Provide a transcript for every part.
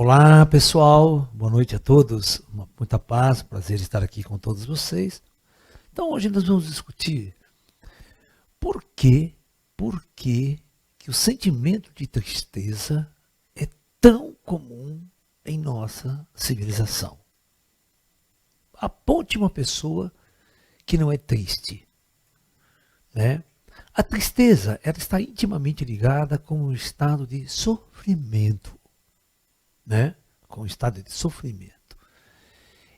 Olá, pessoal. Boa noite a todos. Muita paz, prazer estar aqui com todos vocês. Então, hoje nós vamos discutir por que o sentimento de tristeza é tão comum em nossa civilização. Aponte uma pessoa que não é triste, né? A tristeza, ela está intimamente ligada com o estado de sofrimento, né? Com o estado de sofrimento.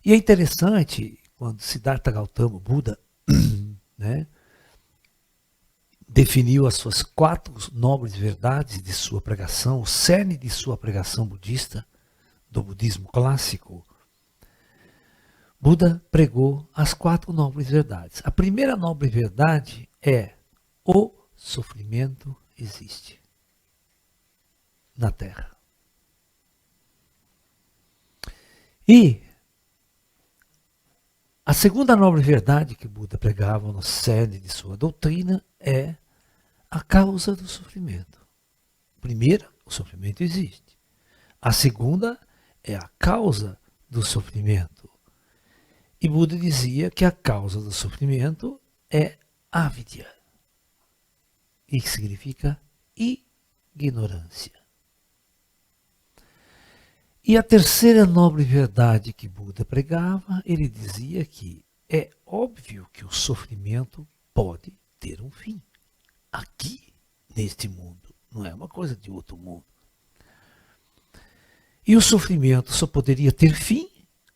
E é interessante quando Siddhartha Gautama, Buda, né, definiu as suas 4 nobres verdades de sua pregação, o cerne de sua pregação budista, do budismo clássico. Buda pregou as 4 nobres verdades. A primeira nobre verdade é: o sofrimento existe na Terra. E a segunda nobre verdade que Buda pregava no cerne de sua doutrina é a causa do sofrimento. Primeira, o sofrimento existe. A segunda é a causa do sofrimento. E Buda dizia que a causa do sofrimento é avidya, e que significa ignorância. E a terceira nobre verdade que Buda pregava, ele dizia que é óbvio que o sofrimento pode ter um fim. Aqui, neste mundo, não é uma coisa de outro mundo. E o sofrimento só poderia ter fim,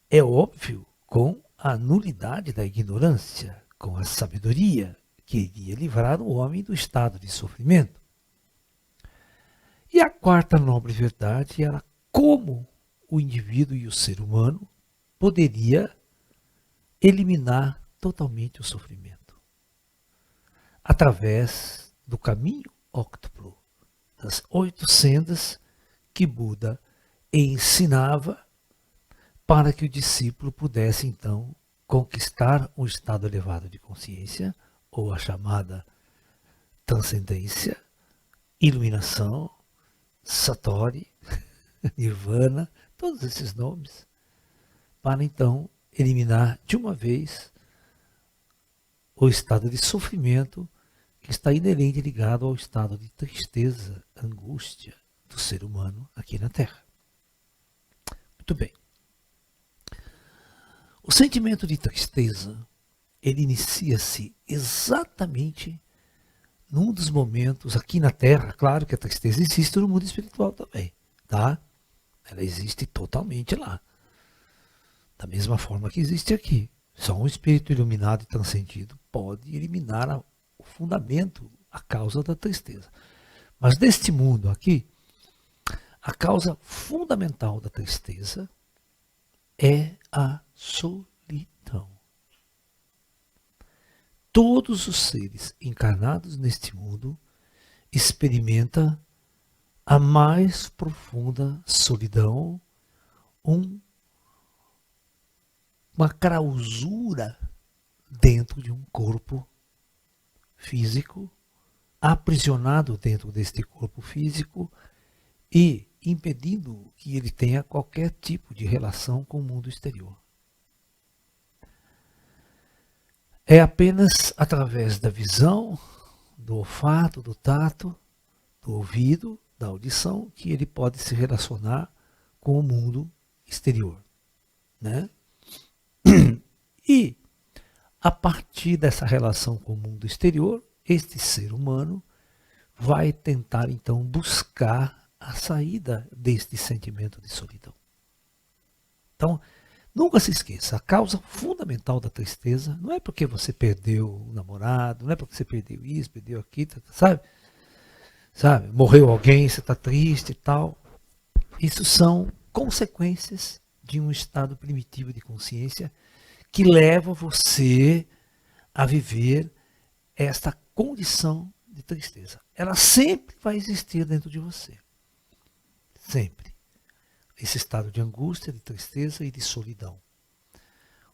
é óbvio, com a nulidade da ignorância, com a sabedoria que iria livrar o homem do estado de sofrimento. E a quarta nobre verdade era como o indivíduo e o ser humano poderia eliminar totalmente o sofrimento através do caminho óctuplo, das 8 sendas que Buda ensinava para que o discípulo pudesse então conquistar um estado elevado de consciência, ou a chamada transcendência, iluminação, satori, nirvana, todos esses nomes, para então eliminar de uma vez o estado de sofrimento que está inerente ligado ao estado de tristeza, angústia do ser humano aqui na Terra. Muito bem. O sentimento de tristeza, ele inicia-se exatamente num dos momentos aqui na Terra. Claro que a tristeza existe no mundo espiritual também, tá? Ela existe totalmente lá. Da mesma forma que existe aqui. Só um espírito iluminado e transcendido pode eliminar o fundamento, a causa da tristeza. Mas neste mundo aqui, a causa fundamental da tristeza é a solidão. Todos os seres encarnados neste mundo experimentam a mais profunda solidão, uma clausura dentro de um corpo físico, aprisionado dentro deste corpo físico e impedindo que ele tenha qualquer tipo de relação com o mundo exterior. É apenas através da visão, do olfato, do tato, do ouvido, da audição, que ele pode se relacionar com o mundo exterior, né? E, a partir dessa relação com o mundo exterior, este ser humano vai tentar, então, buscar a saída deste sentimento de solidão. Então, nunca se esqueça, a causa fundamental da tristeza não é porque você perdeu o namorado, não é porque você perdeu isso, perdeu aquilo, sabe? Morreu alguém, você está triste e tal. Isso são consequências de um estado primitivo de consciência que leva você a viver esta condição de tristeza. Ela sempre vai existir dentro de você. Sempre. Esse estado de angústia, de tristeza e de solidão.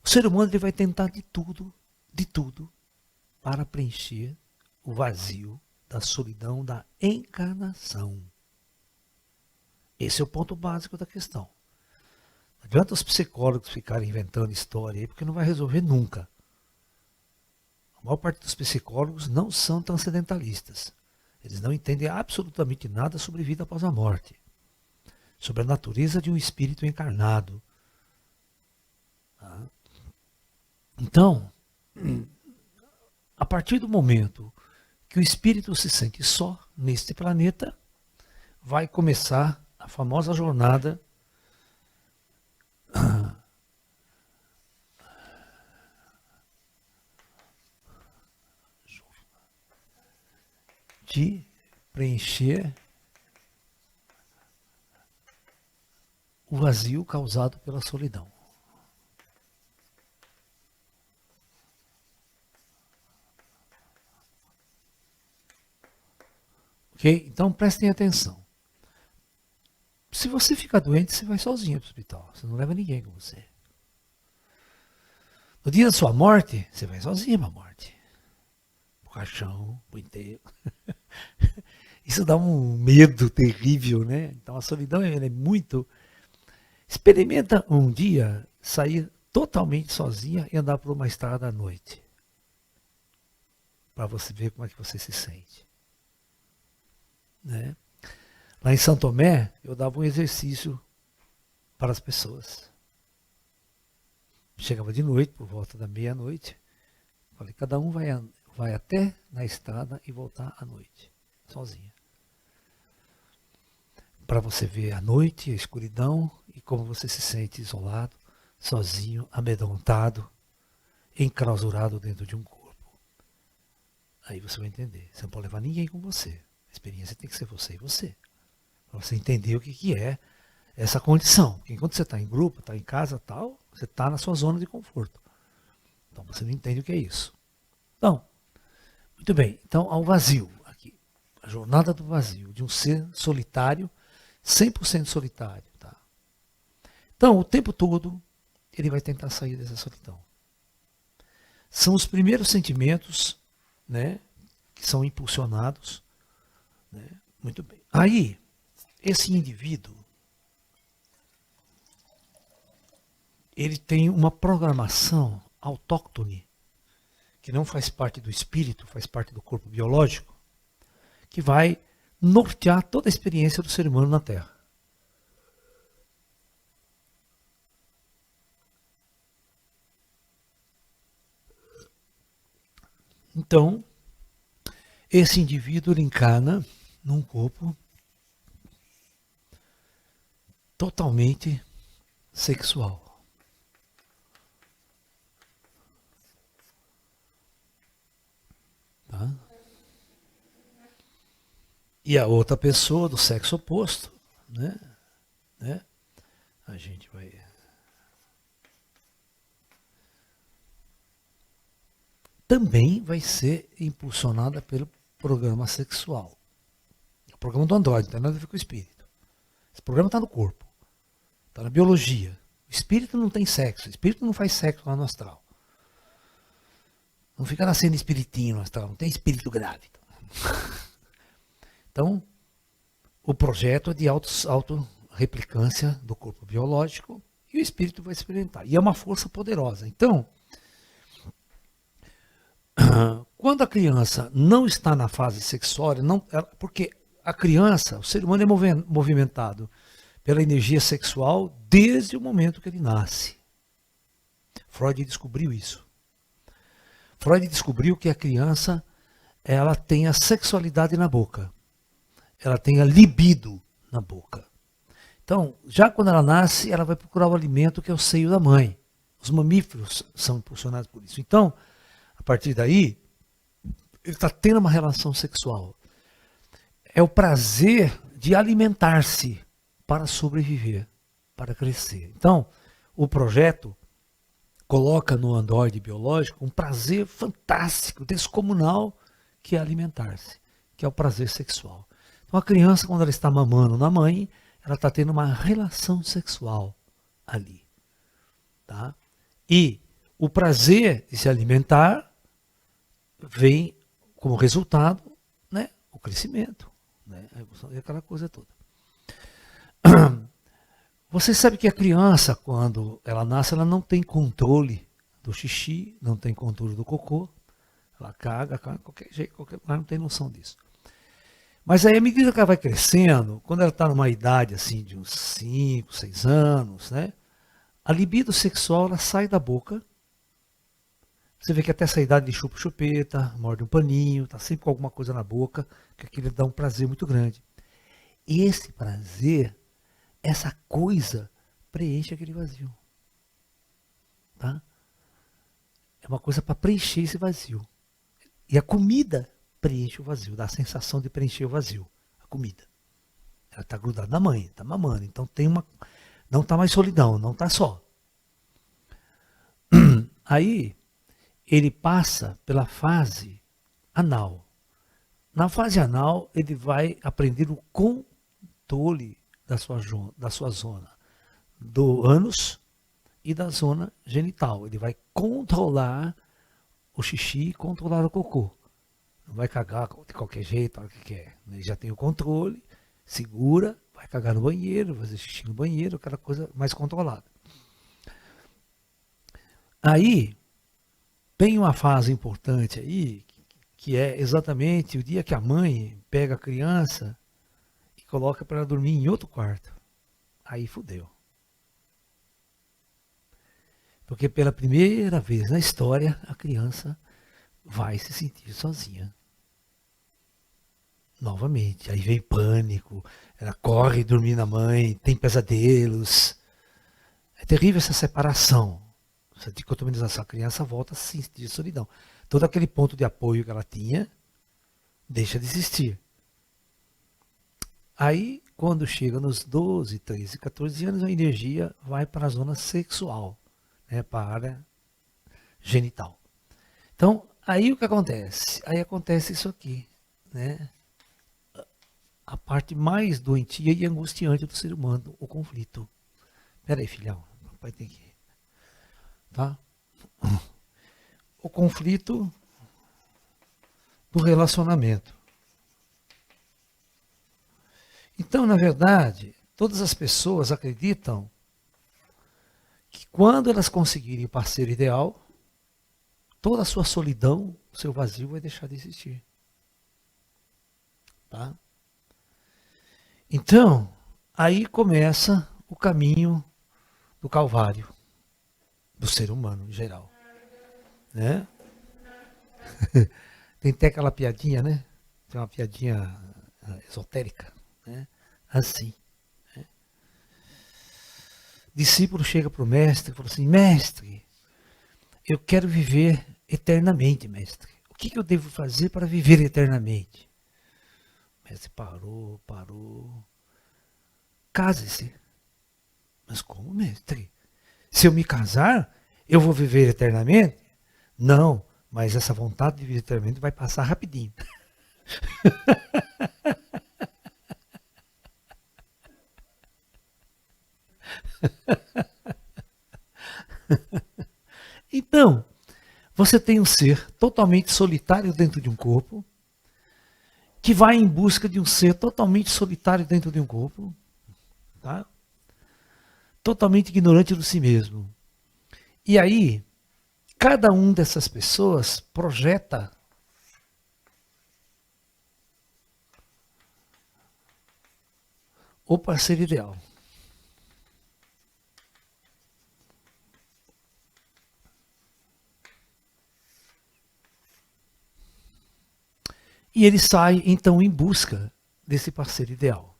O ser humano ele vai tentar de tudo, para preencher o vazio da solidão da encarnação. Esse é o ponto básico da questão. Não adianta os psicólogos ficarem inventando história aí, porque não vai resolver nunca. A maior parte dos psicólogos não são transcendentalistas. Eles não entendem absolutamente nada sobre vida após a morte, sobre a natureza de um espírito encarnado. Tá? Então, a partir do momento que o espírito se sente só neste planeta, vai começar a famosa jornada de preencher o vazio causado pela solidão. Ok? Então prestem atenção. Se você ficar doente, você vai sozinho para o hospital. Você não leva ninguém com você. No dia da sua morte, você vai sozinho para a morte. Pro caixão, pro enterro. Isso dá um medo terrível, né? Então a solidão é muito... Experimenta um dia sair totalmente sozinha e andar por uma estrada à noite. Para você ver como é que você se sente. Né? Lá em São Tomé, eu dava um exercício para as pessoas. Chegava de noite, por volta da meia-noite. Falei, cada um vai até na estrada e voltar à noite, sozinha. Para você ver a noite, a escuridão e como você se sente isolado, sozinho, amedrontado, enclausurado dentro de um corpo. Aí você vai entender. Você não pode levar ninguém com você. A experiência tem que ser você e você. Para você entender o que é essa condição. Porque enquanto você está em grupo, está em casa, tal, você está na sua zona de conforto. Então você não entende o que é isso. Então, muito bem. Então, ao vazio aqui. A jornada do vazio, de um ser solitário, 100% solitário. Tá? Então, o tempo todo, ele vai tentar sair dessa solidão. São os primeiros sentimentos, né, que são impulsionados. Né? Muito bem. Aí, esse indivíduo, ele tem uma programação autóctone, que não faz parte do espírito, faz parte do corpo biológico, que vai nortear toda a experiência do ser humano na Terra. Então, esse indivíduo ele encarna num corpo totalmente sexual. Tá? E a outra pessoa do sexo oposto, né? A gente vai... também vai ser impulsionada pelo programa sexual. O programa do androide, não tem nada a ver com o espírito. Esse programa está no corpo, está na biologia. O espírito não tem sexo, o espírito não faz sexo lá no astral. Não fica nascendo espiritinho no astral, não tem espírito grávido. Então, o projeto é de autorreplicância do corpo biológico e o espírito vai experimentar. E é uma força poderosa. Então, quando a criança não está na fase sexual, porque a criança, o ser humano é movimentado pela energia sexual desde o momento que ele nasce. Freud descobriu isso. Freud descobriu que a criança ela tem a sexualidade na boca. Ela tem a libido na boca. Então, já quando ela nasce, ela vai procurar o alimento que é o seio da mãe. Os mamíferos são impulsionados por isso. Então, a partir daí, ele está tendo uma relação sexual. É o prazer de alimentar-se para sobreviver, para crescer. Então, o projeto coloca no androide biológico um prazer fantástico, descomunal, que é alimentar-se, que é o prazer sexual. Então, a criança, quando ela está mamando na mãe, ela está tendo uma relação sexual ali. Tá? E o prazer de se alimentar vem como resultado, né, o crescimento, né, a evolução e aquela coisa toda. Você sabe que a criança, quando ela nasce, ela não tem controle do xixi, não tem controle do cocô. Ela caga, qualquer jeito, ela não tem noção disso. Mas aí, à medida que ela vai crescendo, quando ela está numa idade assim de uns 5, 6 anos, né? A libido sexual ela sai da boca. Você vê que até essa idade de chupa-chupeta, morde um paninho, tá sempre com alguma coisa na boca, que aquilo dá um prazer muito grande. E esse prazer, essa coisa, preenche aquele vazio. Tá? É uma coisa para preencher esse vazio. E a comida preenche o vazio, dá a sensação de preencher o vazio. A comida. Ela está grudada na mãe, está mamando. Então tem uma. Não está mais solidão, não está só. Aí ele passa pela fase anal. Na fase anal, ele vai aprender o controle da sua zona do ânus e da zona genital. Ele vai controlar o xixi, controlar o cocô. Não vai cagar de qualquer jeito, a hora que quer. Ele já tem o controle, segura, vai cagar no banheiro, vai fazer xixi no banheiro, aquela coisa mais controlada. Aí, tem uma fase importante aí, que é exatamente o dia que a mãe pega a criança e coloca para ela dormir em outro quarto. Aí fudeu. Porque pela primeira vez na história, a criança vai se sentir sozinha. Novamente, aí vem pânico, ela corre dormir na mãe, tem pesadelos. É terrível essa separação, essa dicotomização. A criança volta a se sentir solidão. Todo aquele ponto de apoio que ela tinha, deixa de existir. Aí, quando chega nos 12, 13, 14 anos, a energia vai para a zona sexual, né, para a área genital. Então, aí o que acontece? Aí acontece isso aqui, né? A parte mais doentia e angustiante do ser humano, o conflito. Espera aí, filhão, o papai tem que... Tá? O conflito do relacionamento. Então, na verdade, todas as pessoas acreditam que quando elas conseguirem o parceiro ideal, toda a sua solidão, o seu vazio vai deixar de existir. Tá? Então, aí começa o caminho do Calvário, do ser humano em geral. Né? Tem até aquela piadinha, né? Tem uma piadinha esotérica, né? Assim. Né? Discípulo chega para o mestre e fala assim: mestre, eu quero viver eternamente, mestre. O que eu devo fazer para viver eternamente? O mestre parou. Case-se. Mas como, mestre? Se eu me casar, eu vou viver eternamente? Não, mas essa vontade de viver eternamente vai passar rapidinho. Então, você tem um ser totalmente solitário dentro de um corpo, que vai em busca de um ser totalmente solitário dentro de um corpo, tá? Totalmente ignorante de si mesmo. E aí, cada um dessas pessoas projeta o parceiro ideal. E ele sai, então, em busca desse parceiro ideal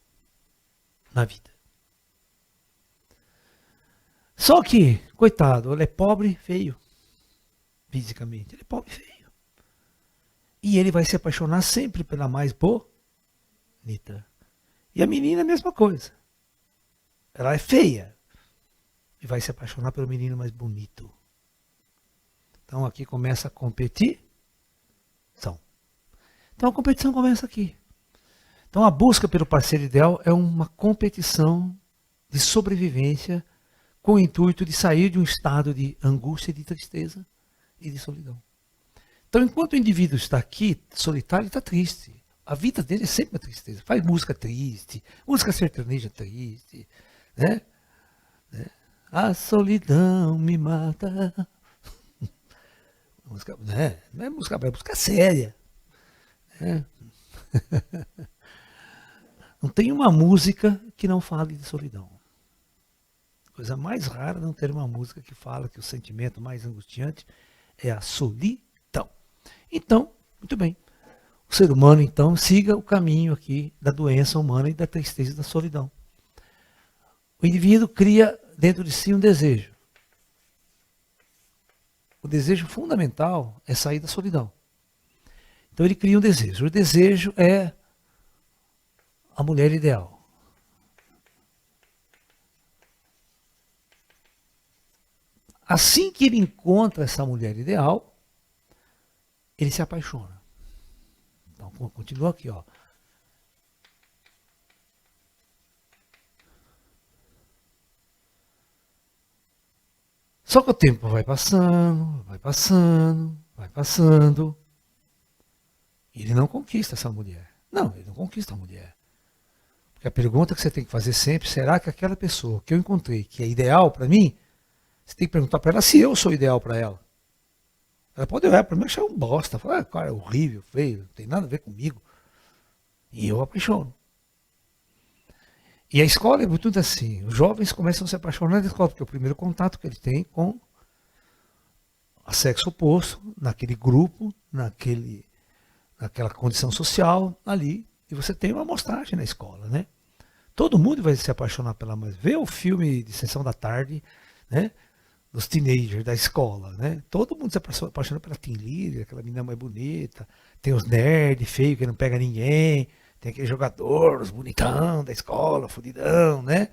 na vida. Só que, coitado, ele é pobre, feio, fisicamente. Ele é pobre, feio. E ele vai se apaixonar sempre pela mais bonita. E a menina, a mesma coisa. Ela é feia e vai se apaixonar pelo menino mais bonito. Então aqui começa a competição. Então a competição começa aqui. Então a busca pelo parceiro ideal é uma competição de sobrevivência com o intuito de sair de um estado de angústia, de tristeza e de solidão. Então enquanto o indivíduo está aqui, solitário, ele está triste. A vida dele é sempre uma tristeza. Faz música triste, música sertaneja triste, né? A solidão me mata. Música, né? Não é música séria. Né? Não tem uma música que não fale de solidão. Coisa mais rara não ter uma música que fala que o sentimento mais angustiante é a solidão. Então, muito bem. O ser humano, então, siga o caminho aqui da doença humana e da tristeza e da solidão. O indivíduo cria dentro de si um desejo. O desejo fundamental é sair da solidão. Então ele cria um desejo. O desejo é a mulher ideal. Assim que ele encontra essa mulher ideal, ele se apaixona. Então continua aqui, ó. Só que o tempo vai passando, vai passando, vai passando. E ele não conquista essa mulher. Não, ele não conquista a mulher. Porque a pergunta que você tem que fazer sempre, será que aquela pessoa que eu encontrei, que é ideal para mim, você tem que perguntar para ela se eu sou ideal para ela. Ela pode olhar para mim e achar um bosta. Falar, cara, é horrível, feio, não tem nada a ver comigo. E eu apaixono. E a escola é muito assim. Os jovens começam a se apaixonar na escola, porque é o primeiro contato que ele tem com o sexo oposto, naquele grupo, naquela condição social ali. E você tem uma amostragem na escola, né? Todo mundo vai se apaixonar pela mais. Vê o filme de sessão da tarde, né? Dos teenagers da escola, né? Todo mundo se apaixona pela teen leader, aquela menina mais bonita. Tem os nerds feios que não pega ninguém. Tem aquele jogador, os bonitão da escola, fudidão, né?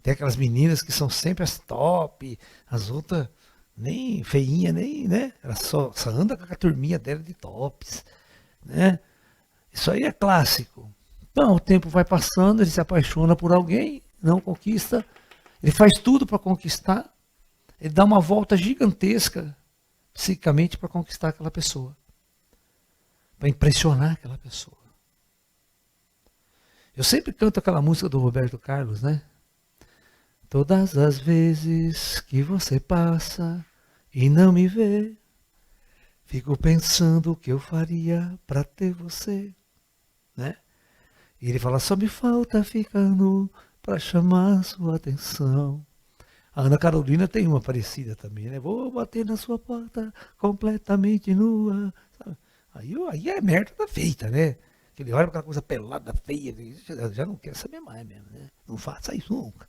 Tem aquelas meninas que são sempre as top, as outras nem feinha, nem, né? Ela só anda com a turminha dela de tops, né? Isso aí é clássico. Então o tempo vai passando, ele se apaixona por alguém, não conquista, ele faz tudo para conquistar, ele dá uma volta gigantesca psicamente para conquistar aquela pessoa, para impressionar aquela pessoa. Eu sempre canto aquela música do Roberto Carlos, né? Todas as vezes que você passa e não me vê, fico pensando o que eu faria para ter você, né? E ele fala, só me falta ficar nu para chamar sua atenção. A Ana Carolina tem uma parecida também, né? Vou bater na sua porta completamente nua. Sabe? Aí é merda tá feita, né? Que ele olha para aquela coisa pelada, feia, já não quer saber mais mesmo, né? Não faça isso nunca.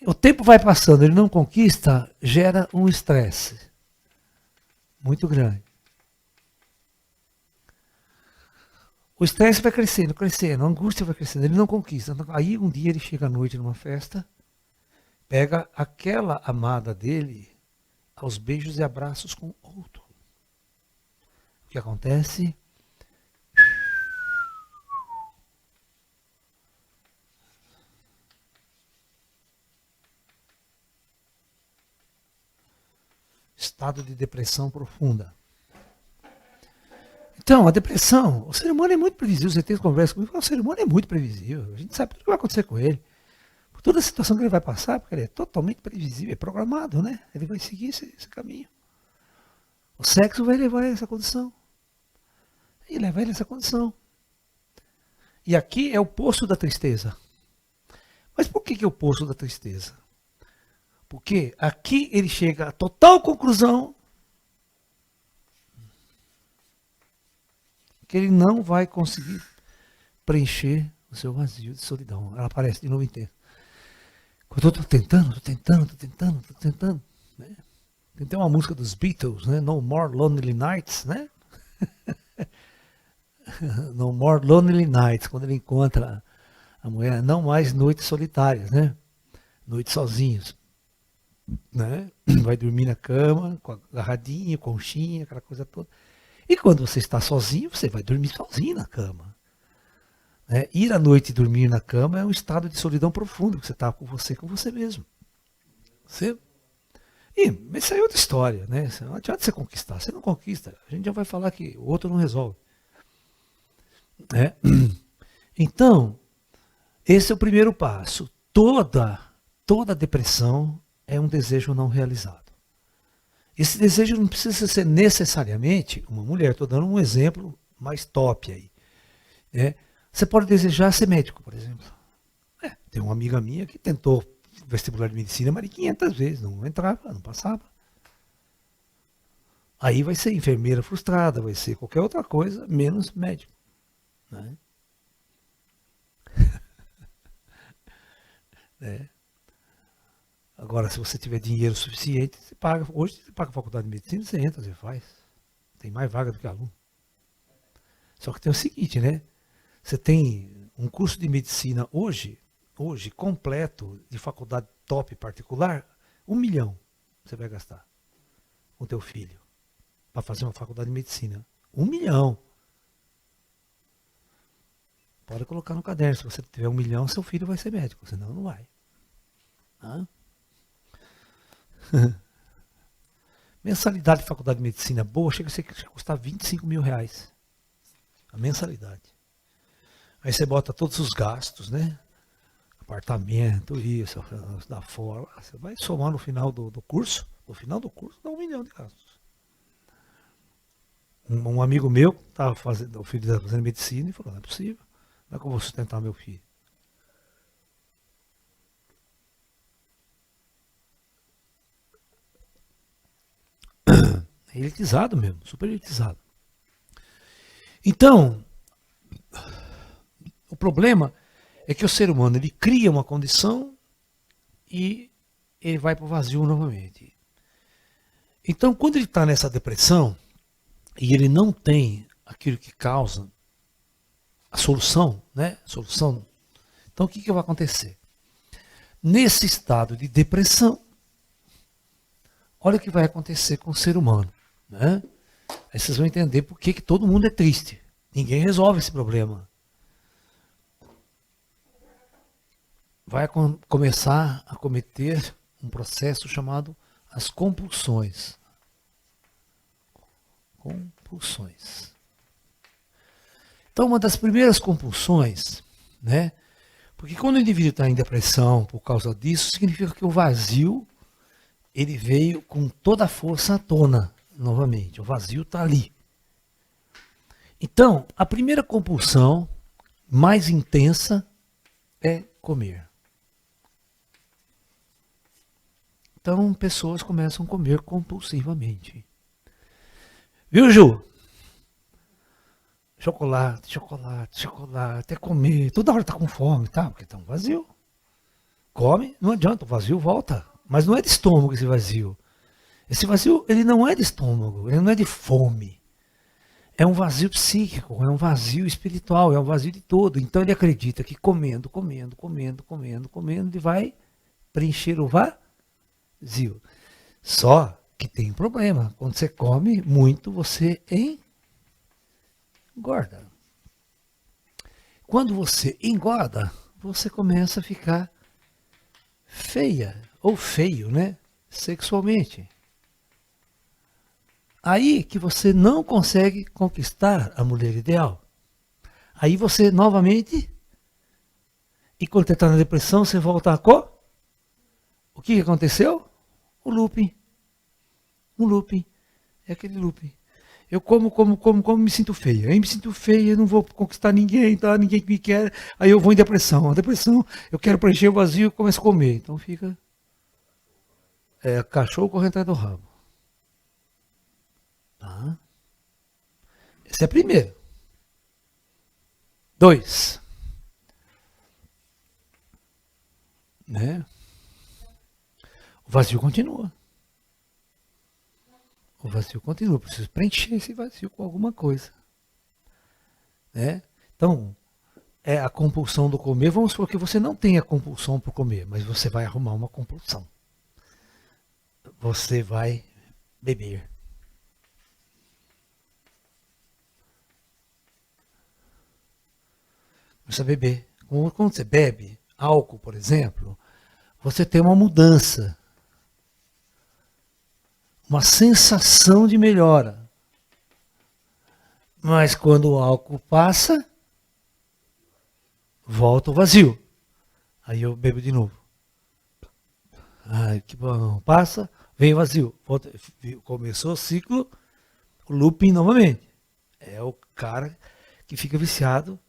O tempo vai passando, ele não conquista, gera um estresse muito grande. O estresse vai crescendo, crescendo, a angústia vai crescendo, ele não conquista. Aí um dia ele chega à noite numa festa, pega aquela amada dele aos beijos e abraços com outro. O que acontece? Estado de depressão profunda. Então, a depressão, o ser humano é muito previsível. Você tem conversa comigo, o ser humano é muito previsível. A gente sabe tudo o que vai acontecer com ele. Por toda a situação que ele vai passar, porque ele é totalmente previsível, é programado, né? Ele vai seguir esse caminho. O sexo vai levar a essa condição. E leva ele a essa condição. E aqui é o poço da tristeza. Mas por que é o poço da tristeza? Porque aqui ele chega à total conclusão que ele não vai conseguir preencher o seu vazio de solidão. Ela aparece de novo inteiro. Eu estou tentando. Né? Tem uma música dos Beatles, né? No More Lonely Nights, né? No More Lonely Nights, quando ele encontra a mulher, não mais noites solitárias, né? Noites sozinhos. Né? Vai dormir na cama, agarradinho, conchinha, aquela coisa toda. E quando você está sozinho, você vai dormir sozinho na cama. Né? Ir à noite e dormir na cama é um estado de solidão profundo, que você está com você mesmo. Mas isso aí é outra história, né? Não adianta você conquistar, você não conquista. A gente já vai falar que o outro não resolve. Né? Então, esse é o primeiro passo. toda depressão é um desejo não realizado. Esse desejo não precisa ser necessariamente uma mulher. Estou dando um exemplo mais top aí. Né? Você pode desejar ser médico, por exemplo. Tem uma amiga minha que tentou vestibular de medicina mais de 500 vezes, não entrava, não passava. Aí vai ser enfermeira frustrada, vai ser qualquer outra coisa, menos médico. Né? Agora, se você tiver dinheiro suficiente, você paga. Hoje você paga a faculdade de medicina, você entra, você faz. Tem mais vaga do que aluno. Só que tem o seguinte, né? Você tem um curso de medicina hoje completo, de faculdade top particular, 1 milhão você vai gastar com teu filho para fazer uma faculdade de medicina. 1 milhão. Pode colocar no caderno. Se você tiver 1 milhão, seu filho vai ser médico, senão não vai. Mensalidade de faculdade de medicina boa chega a custar 25 mil reais. A mensalidade. Aí você bota todos os gastos, né? Apartamento, isso, da fora. Você vai somar no final do curso. No final do curso dá 1 milhão de gastos. Um amigo meu estava fazendo, o filho estava fazendo medicina e falou, não é possível. Como é que eu vou sustentar meu filho? É elitizado mesmo, super elitizado. Então, o problema é que o ser humano ele cria uma condição e ele vai para o vazio novamente. Então, quando ele está nessa depressão e ele não tem aquilo que causa a solução, né? Solução. Então, o que vai acontecer? Nesse estado de depressão, olha o que vai acontecer com o ser humano. Né? Aí vocês vão entender por que todo mundo é triste. Ninguém resolve esse problema. Vai começar a cometer um processo chamado as compulsões. Compulsões. Então, uma das primeiras compulsões, né? Porque quando o indivíduo está em depressão por causa disso, significa que o vazio ele veio com toda a força à tona novamente. O vazio está ali. Então, a primeira compulsão mais intensa é comer. Então, pessoas começam a comer compulsivamente. Viu, Ju? Chocolate, chocolate, chocolate, até comer. Toda hora tá com fome, tá? Porque tá um vazio. Come, não adianta, o vazio volta. Mas não é de estômago esse vazio. Esse vazio, ele não é de estômago, ele não é de fome. É um vazio psíquico, é um vazio espiritual, é um vazio de todo. Então ele acredita que comendo, ele vai preencher o vazio. Só que tem um problema. Quando você come muito, você engorda. Quando você engorda, você começa a ficar feia, ou feio, né? Sexualmente. Aí que você não consegue conquistar a mulher ideal. Aí você novamente, e quando você está na depressão, você volta a o que aconteceu? O looping. Um looping. É aquele looping. Eu como, me sinto feia. Aí me sinto feia, não vou conquistar ninguém, tá? Ninguém me quer. Aí eu vou em depressão. A depressão, eu quero preencher o vazio e começo a comer. Então fica cachorro correndo atrás do rabo. Tá? Esse é o primeiro. 2. Né? O vazio continua. O vazio continua. Eu preciso preencher esse vazio com alguma coisa. Né? Então, é a compulsão do comer. Vamos supor que você não tenha compulsão por comer, mas você vai arrumar uma compulsão. Você vai beber. Começa a beber. Quando você bebe álcool, por exemplo, você tem uma mudança. Uma sensação de melhora. Mas quando o álcool passa, volta o vazio. Aí eu bebo de novo. Ai, que bom. Passa, vem vazio. Volta, começou o ciclo, o looping novamente. É o cara que fica viciado.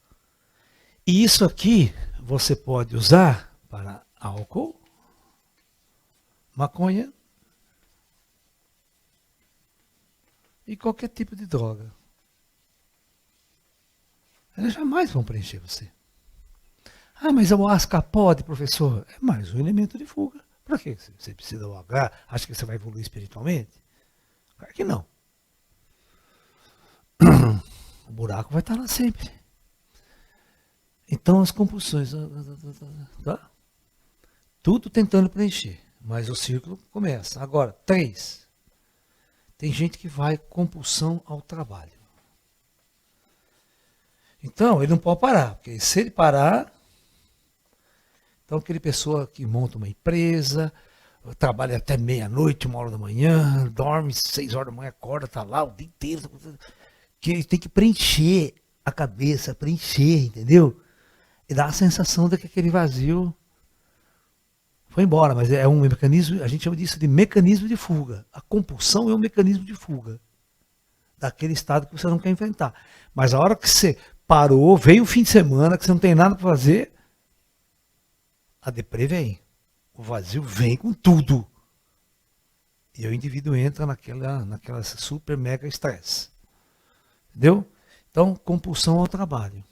E isso aqui você pode usar para álcool, maconha e qualquer tipo de droga. Eles jamais vão preencher você. Ah, mas a ayahuasca pode, professor? É mais um elemento de fuga. Para que você precisa do H? Acha que você vai evoluir espiritualmente? Claro que não. O buraco vai estar lá sempre. Então as compulsões, tá? Tudo tentando preencher, mas o círculo começa. Agora, 3. Tem gente que vai compulsão ao trabalho. Então, ele não pode parar, porque se ele parar, então aquele pessoa que monta uma empresa, trabalha até meia-noite, 1h da manhã, dorme 6 horas da manhã, acorda, tá lá o dia inteiro, que ele tem que preencher a cabeça, preencher, entendeu? E dá a sensação de que aquele vazio foi embora, mas é um mecanismo, a gente chama disso de mecanismo de fuga. A compulsão é um mecanismo de fuga daquele estado que você não quer enfrentar. Mas a hora que você parou, veio o fim de semana, que você não tem nada para fazer, a deprê vem. O vazio vem com tudo. E o indivíduo entra naquela super mega estresse. Entendeu? Então, compulsão ao trabalho.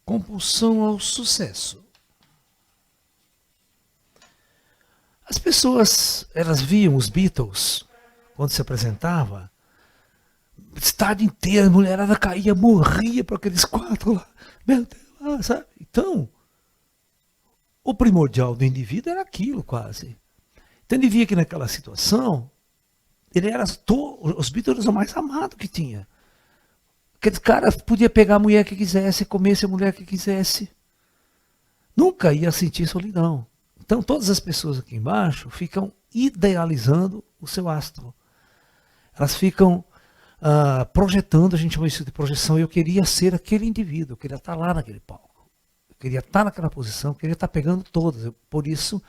Compulsão ao sucesso. As pessoas, elas viam os Beatles, quando se apresentava, o estádio inteiro, a mulherada caía, morria para aqueles 4 lá. Meu Deus, sabe? Então, o primordial do indivíduo era aquilo quase. Então ele via que naquela situação, ele era os Beatles eram o mais amado que tinha. Aquele cara podia pegar a mulher que quisesse, comer a mulher que quisesse. Nunca ia sentir solidão. Então todas as pessoas aqui embaixo ficam idealizando o seu astro. Elas ficam projetando, a gente chama isso de projeção. Eu queria ser aquele indivíduo, eu queria estar lá naquele palco. Eu queria estar naquela posição, eu queria estar pegando todas. Por isso,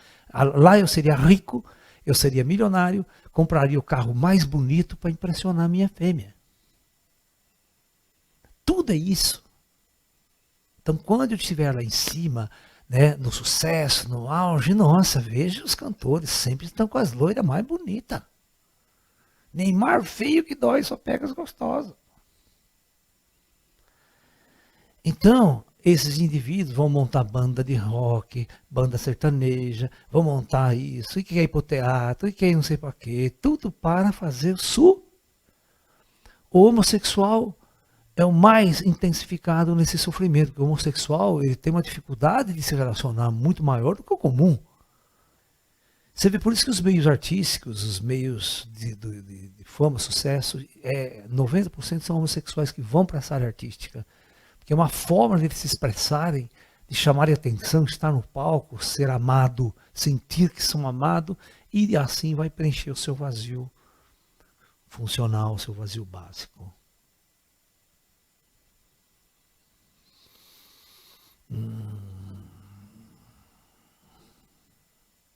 lá eu seria rico, eu seria milionário, compraria o carro mais bonito para impressionar a minha fêmea. Tudo é isso. Então, quando eu estiver lá em cima, né, no sucesso, no auge, nossa, veja os cantores, sempre estão com as loiras mais bonitas. Neymar feio que dói, só pega as gostosas. Então, esses indivíduos vão montar banda de rock, banda sertaneja, vão montar isso, e quer ir para o teatro, e quer ir não sei para quê, tudo para fazer o homossexual é o mais intensificado nesse sofrimento, porque o homossexual ele tem uma dificuldade de se relacionar muito maior do que o comum. Você vê por isso que os meios artísticos, os meios de fama, sucesso, 90% são homossexuais que vão para essa área artística. Porque é uma forma de eles se expressarem, de chamarem atenção, estar no palco, ser amado, sentir que são amados, e assim vai preencher o seu vazio funcional, o seu vazio básico.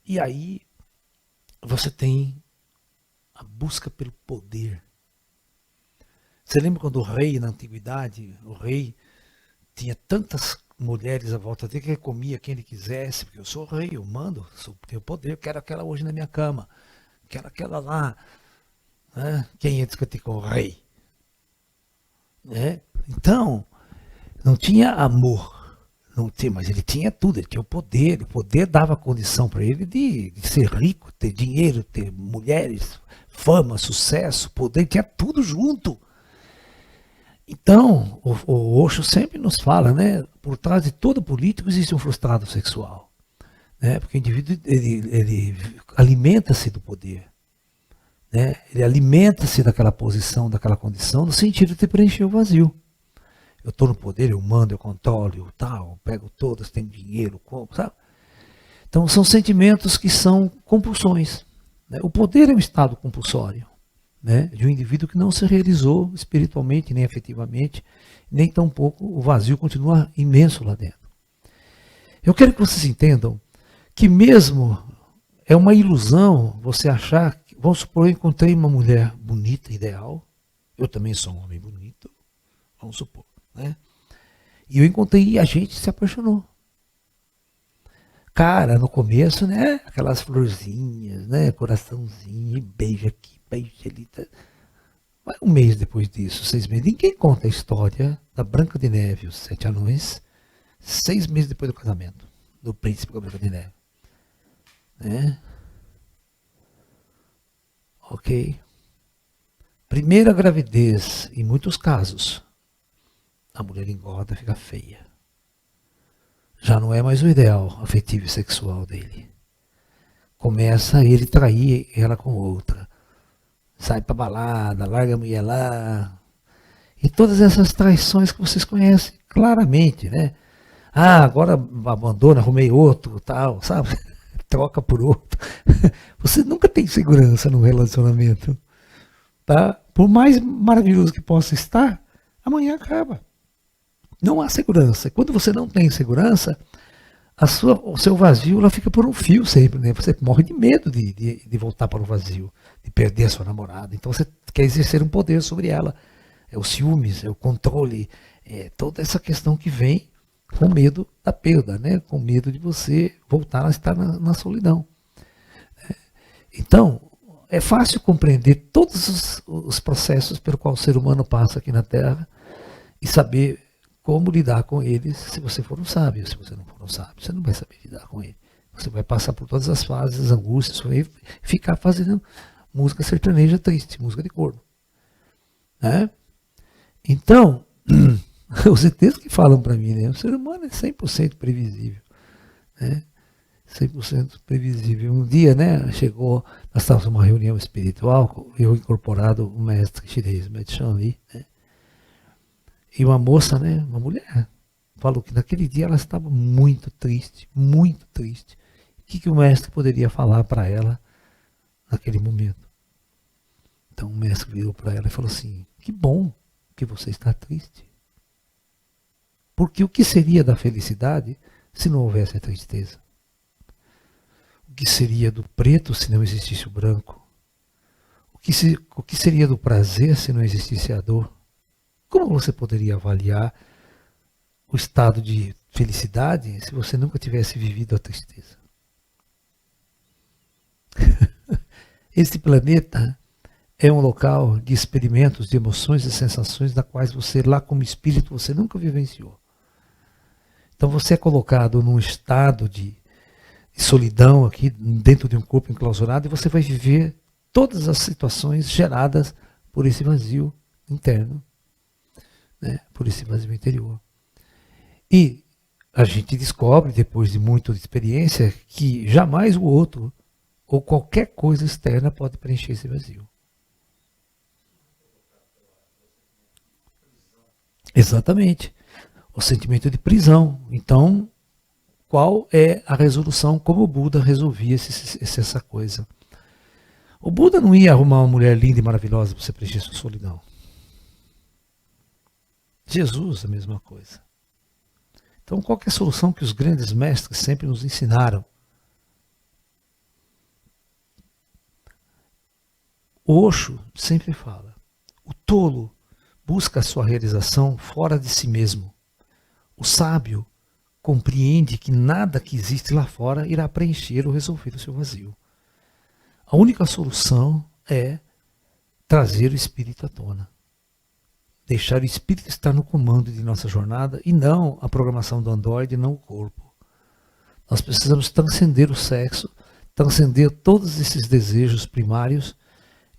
E aí você tem a busca pelo poder. Você lembra quando o rei, na antiguidade, o rei tinha tantas mulheres à volta dele que ele comia quem ele quisesse, porque eu sou o rei, eu mando, tenho poder, eu quero aquela hoje na minha cama, quero aquela lá. Né? Quem ia discutir com o rei? Né? Então, não tinha amor. Não tinha, mas ele tinha tudo, ele tinha o poder dava condição para ele de ser rico, ter dinheiro, ter mulheres, fama, sucesso, poder, tinha tudo junto. Então, o Osho sempre nos fala, né, por trás de todo político existe um frustrado sexual. Né, porque o indivíduo ele alimenta-se do poder. Né, ele alimenta-se daquela posição, daquela condição, no sentido de preencher o vazio. Eu estou no poder, eu mando, eu controlo, eu tal, eu pego todas, tenho dinheiro, compro, sabe? Então são sentimentos que são compulsões. Né? O poder é um estado compulsório. né, de um indivíduo que não se realizou espiritualmente, nem afetivamente, nem tampouco o vazio continua imenso lá dentro. Eu quero que vocês entendam que mesmo é uma ilusão você achar, vamos supor, eu encontrei uma mulher bonita, ideal, eu também sou um homem bonito, vamos supor, né? E eu encontrei e a gente se apaixonou. Cara, no começo, né, aquelas florzinhas, né, coraçãozinho, e beija aqui, beija ali. Mas um mês depois disso, 6 meses, ninguém conta a história da Branca de Neve e os 7 anões, 6 meses depois do casamento, do príncipe com a Branca de Neve. Né? Ok? Primeira gravidez, em muitos casos, a mulher engorda, fica feia. Já não é mais o ideal afetivo e sexual dele. Começa ele trair ela com outra. Sai pra balada, larga a mulher lá. E todas essas traições que vocês conhecem claramente, né? Ah, agora abandona, arrumei outro, tal, sabe? Troca por outro. Você nunca tem segurança no relacionamento. Tá? Por mais maravilhoso que possa estar, amanhã acaba. Não há segurança. Quando você não tem segurança, o seu vazio ela fica por um fio sempre. Né? Você morre de medo de voltar para o vazio, de perder a sua namorada. Então você quer exercer um poder sobre ela. É o ciúmes, é o controle, é toda essa questão que vem com medo da perda, né? Com medo de você voltar a estar na solidão. Então, é fácil compreender todos os processos pelo qual o ser humano passa aqui na Terra e saber como lidar com eles se você for um sábio. Se você não for um sábio, você não vai saber lidar com ele. Você vai passar por todas as fases, as angústias, vai ficar fazendo música sertaneja triste, música de corno. Né? Então, os ETs que falam para mim, né? O ser humano é 100% previsível. Né? 100% previsível. Um dia, né, chegou, nós estávamos numa reunião espiritual, eu incorporado o mestre chinês, o mestre Shanli, né? E uma moça, né, uma mulher, falou que naquele dia ela estava muito triste, muito triste. O que o mestre poderia falar para ela naquele momento? Então o mestre virou para ela e falou assim: que bom que você está triste. Porque o que seria da felicidade se não houvesse a tristeza? O que seria do preto se não existisse o branco? O que seria do prazer se não existisse a dor? Como você poderia avaliar o estado de felicidade se você nunca tivesse vivido a tristeza? Este planeta é um local de experimentos, de emoções e sensações da quais você, lá como espírito, você nunca vivenciou. Então você é colocado num estado de solidão aqui, dentro de um corpo enclausurado, e você vai viver todas as situações geradas por esse vazio interno, né? Por esse vazio interior. E a gente descobre, depois de muita experiência, que jamais o outro ou qualquer coisa externa pode preencher esse vazio. Exatamente. O sentimento de prisão. Então, qual é a resolução? Como o Buda resolvia essa coisa? O Buda não ia arrumar uma mulher linda e maravilhosa para você preencher sua solidão. Jesus, a mesma coisa. Então, qual é a solução que os grandes mestres sempre nos ensinaram? O Osho sempre fala: o tolo busca a sua realização fora de si mesmo. O sábio compreende que nada que existe lá fora irá preencher ou resolver o seu vazio. A única solução é trazer o espírito à tona. Deixar o espírito estar no comando de nossa jornada e não a programação do Android, não o corpo. Nós precisamos transcender o sexo, transcender todos esses desejos primários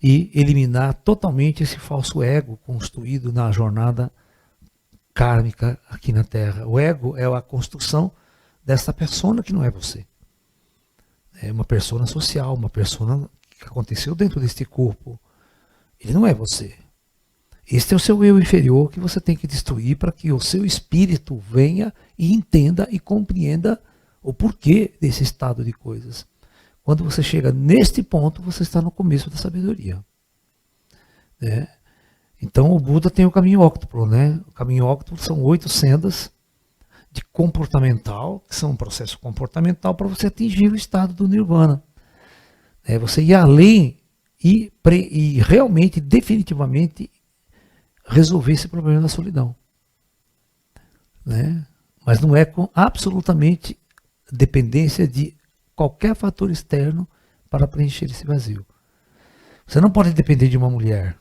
e eliminar totalmente esse falso ego construído na jornada kármica aqui na Terra. O ego é a construção dessa persona que não é você. É uma persona social, uma persona que aconteceu dentro deste corpo. Ele não é você. Este é o seu eu inferior que você tem que destruir para que o seu espírito venha e entenda e compreenda o porquê desse estado de coisas. Quando você chega neste ponto, você está no começo da sabedoria. né? Então o Buda tem o caminho óctuplo, né? O caminho óctuplo são 8 sendas de comportamental, que são um processo comportamental para você atingir o estado do nirvana. É você ir além e realmente, definitivamente, resolver esse problema da solidão. Né? Mas não é com absolutamente dependência de qualquer fator externo para preencher esse vazio. Você não pode depender de uma mulher,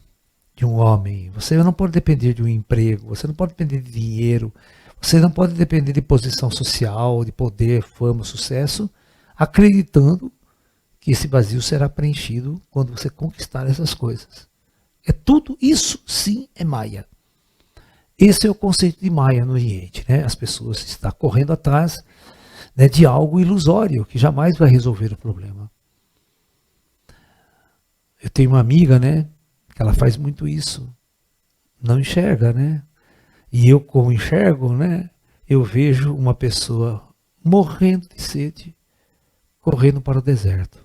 de um homem, você não pode depender de um emprego, você não pode depender de dinheiro, você não pode depender de posição social, de poder, fama, sucesso, acreditando que esse vazio será preenchido quando você conquistar essas coisas. É tudo isso, sim, é Maya. Esse é o conceito de Maya no Oriente, né? As pessoas estão correndo atrás, né, de algo ilusório que jamais vai resolver o problema. Eu tenho uma amiga, né, que ela faz muito isso, não enxerga, né? E eu, como enxergo, né, eu vejo uma pessoa morrendo de sede, correndo para o deserto,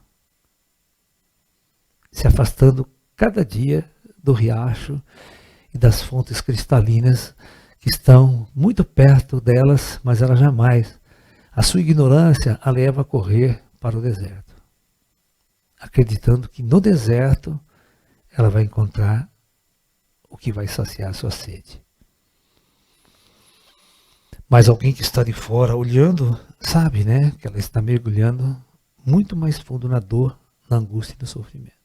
se afastando cada dia do riacho e das fontes cristalinas que estão muito perto delas, mas ela jamais, a sua ignorância a leva a correr para o deserto, acreditando que no deserto ela vai encontrar o que vai saciar sua sede. Mas alguém que está de fora olhando, sabe, né, que ela está mergulhando muito mais fundo na dor, na angústia e no sofrimento.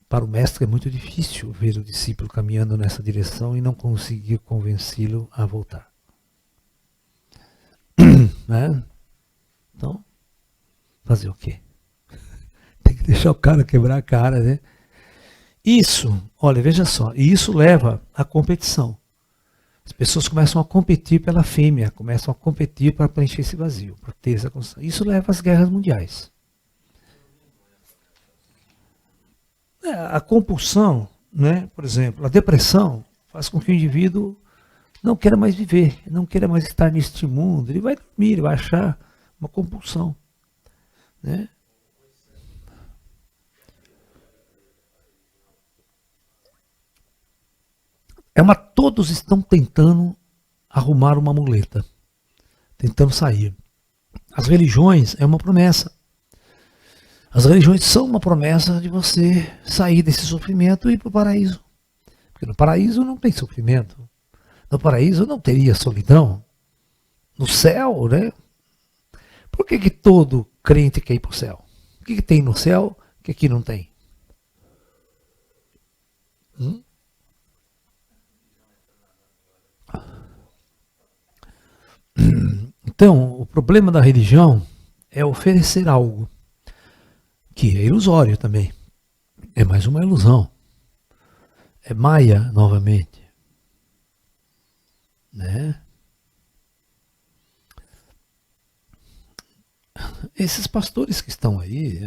Para o mestre é muito difícil ver o discípulo caminhando nessa direção e não conseguir convencê-lo a voltar. Né? Então, fazer o quê? Tem que deixar o cara quebrar a cara, né? Isso, olha, veja só, e isso leva à competição. As pessoas começam a competir pela fêmea, começam a competir para preencher esse vazio, para ter essa construção. Isso leva às guerras mundiais. A compulsão, né, por exemplo, a depressão faz com que o indivíduo não queira mais viver, não queira mais estar neste mundo. Ele vai dormir, ele vai achar uma compulsão. Né? Todos estão tentando arrumar uma muleta, tentando sair. As religiões é uma promessa. As religiões são uma promessa de você sair desse sofrimento e ir para o paraíso. Porque no paraíso não tem sofrimento. No paraíso não teria solidão. No céu, né? Por que todo crente quer ir para o céu? O que tem no céu que aqui não tem? Então, o problema da religião é oferecer algo que é ilusório também. É mais uma ilusão. É Maya novamente. Né? Esses pastores que estão aí,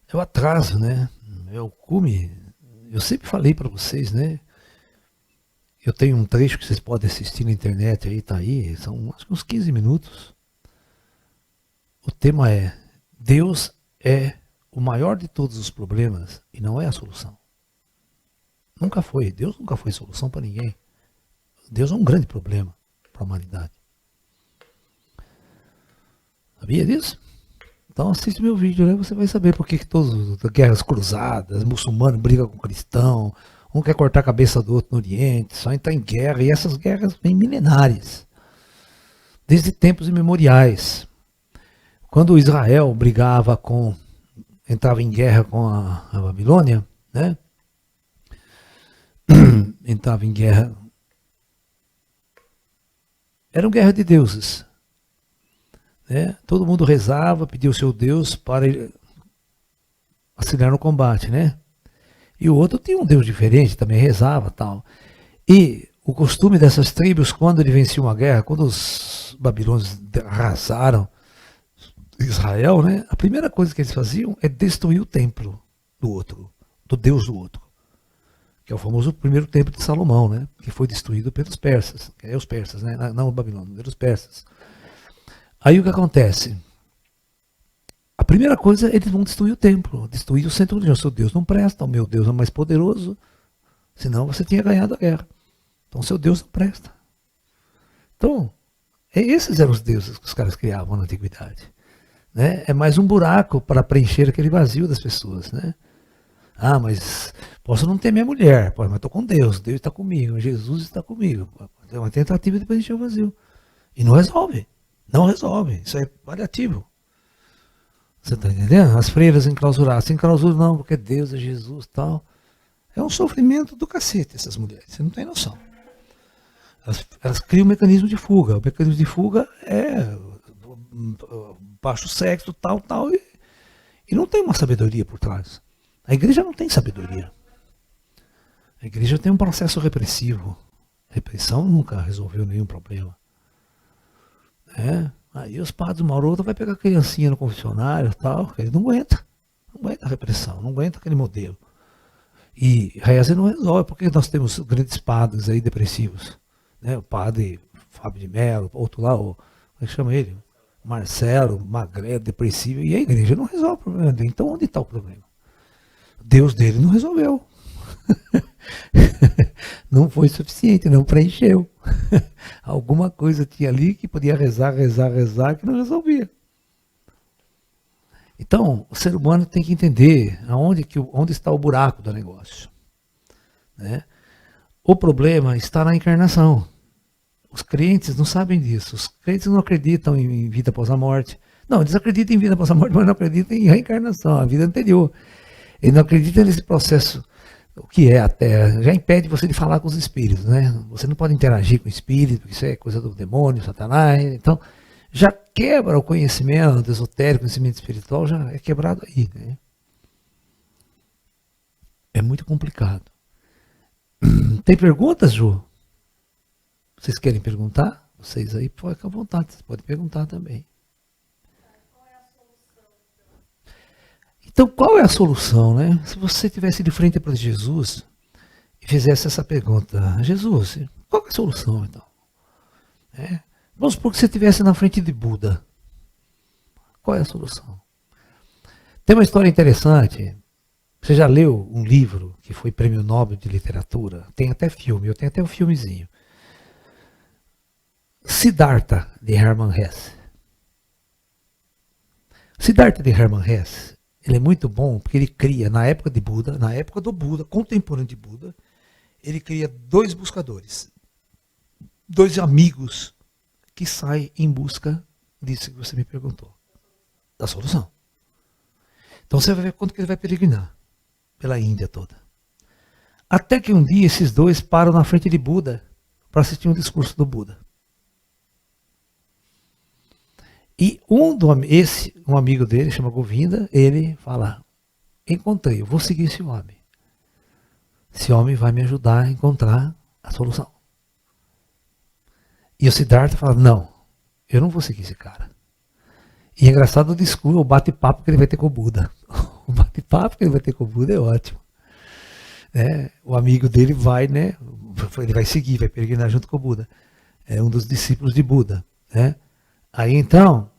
é o atraso, né? É o cume. Eu sempre falei para vocês, né? Eu tenho um trecho que vocês podem assistir na internet, aí tá aí, são acho que uns 15 minutos. O tema é: Deus é o maior de todos os problemas e não é a solução. Nunca foi. Deus nunca foi solução para ninguém. Deus é um grande problema para a humanidade. Sabia disso? Então assiste meu vídeo, né? Você vai saber por que todas as guerras cruzadas, muçulmanos brigam com cristão, um quer cortar a cabeça do outro no Oriente, só está em guerra, e essas guerras vêm milenares, desde tempos imemoriais. Quando Israel entrava em guerra com a Babilônia, né? Entrava em guerra. Era uma guerra de deuses. Né? Todo mundo rezava, pedia o seu Deus para auxiliar no combate, né? E o outro tinha um Deus diferente, também rezava tal. E o costume dessas tribos, quando ele vencia uma guerra, quando os babilônios arrasaram Israel, né? A primeira coisa que eles faziam é destruir o templo do outro, do Deus do outro. Que é o famoso primeiro templo de Salomão, né? Que foi destruído pelos persas. Que é os persas, né? Não os babilônios, pelos persas. Aí o que acontece? A primeira coisa, eles vão destruir o templo, destruir o centro religioso. Seu Deus não presta, o meu Deus é mais poderoso, senão você tinha ganhado a guerra. Então seu Deus não presta. Então, esses eram os deuses que os caras criavam na antiguidade. Né? É mais um buraco para preencher aquele vazio das pessoas. Né? Ah, mas posso não ter minha mulher, mas estou com Deus, Deus está comigo, Jesus está comigo. É uma tentativa de preencher o vazio. E não resolve. Não resolve. Isso é paliativo. Você está entendendo? As freiras enclausuradas. Se enclausuram não, porque Deus é Jesus e tal. É um sofrimento do cacete essas mulheres. Você não tem noção. Elas criam um mecanismo de fuga. O mecanismo de fuga é baixo sexo, tal, e não tem uma sabedoria por trás. A igreja não tem sabedoria. A igreja tem um processo repressivo. Repressão nunca resolveu nenhum problema. Aí os padres, uma hora ou outra, vai pegar a criancinha no confessionário e tal, ele não aguenta. Não aguenta a repressão, não aguenta aquele modelo. E reza não resolve, porque nós temos grandes padres aí depressivos. Né? O padre Fábio de Mello, outro lá, como é que chama ele? Marcelo, Magrelo, depressivo, e a igreja não resolve o problema dele. Então onde está o problema? Deus dele não resolveu. Não foi suficiente, não preencheu. Alguma coisa tinha ali que podia rezar, que não resolvia. Então, o ser humano tem que entender onde está o buraco do negócio. Né? O problema está na encarnação. Os crentes não sabem disso. Os crentes não acreditam em vida após a morte. Não, eles acreditam em vida após a morte, mas não acreditam em reencarnação, a vida anterior. Eles não acreditam nesse processo, o que é a Terra. Já impede você de falar com os espíritos, né? Você não pode interagir com o espírito, porque isso é coisa do demônio, Satanás. Então, já quebra o conhecimento esotérico, o conhecimento espiritual, já é quebrado aí. Né? É muito complicado. Tem perguntas, Ju? Vocês querem perguntar? Vocês aí, fica à vontade, vocês podem perguntar também. Então, qual é a solução, né? Se você estivesse de frente para Jesus e fizesse essa pergunta, Jesus, qual é a solução, então? Vamos supor que você estivesse na frente de Buda. Qual é a solução? Tem uma história interessante. Você já leu um livro que foi Prêmio Nobel de Literatura? Tem até filme, eu tenho até um filmezinho. Siddhartha, de Hermann Hesse. Siddhartha de Hermann Hesse, ele é muito bom porque ele cria, na época do Buda, contemporâneo de Buda, ele cria dois buscadores, dois amigos que saem em busca disso que você me perguntou, da solução. Então você vai ver quanto que ele vai peregrinar pela Índia toda. Até que um dia esses dois param na frente de Buda para assistir um discurso do Buda. E um amigo dele, chama Govinda, ele fala, encontrei, eu vou seguir esse homem. Esse homem vai me ajudar a encontrar a solução. E o Siddhartha fala, não, eu não vou seguir esse cara. E é engraçado o discurso, o bate-papo que ele vai ter com o Buda. O bate-papo que ele vai ter com o Buda é ótimo. O amigo dele vai, né? Ele vai seguir, vai peregrinar junto com o Buda. É um dos discípulos de Buda. Aí então,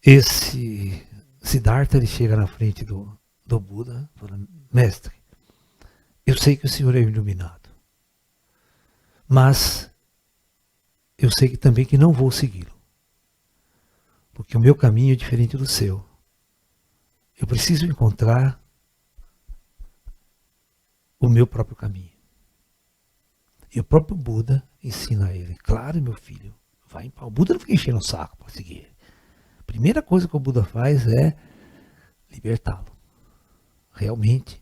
esse Siddhartha ele chega na frente do Buda e fala, mestre, eu sei que o senhor é iluminado, mas eu sei que também que não vou segui-lo, porque o meu caminho é diferente do seu. Eu preciso encontrar o meu próprio caminho. E o próprio Buda ensina a ele, claro, meu filho, o Buda não fica enchendo o saco para seguir. A primeira coisa que o Buda faz é libertá-lo. Realmente,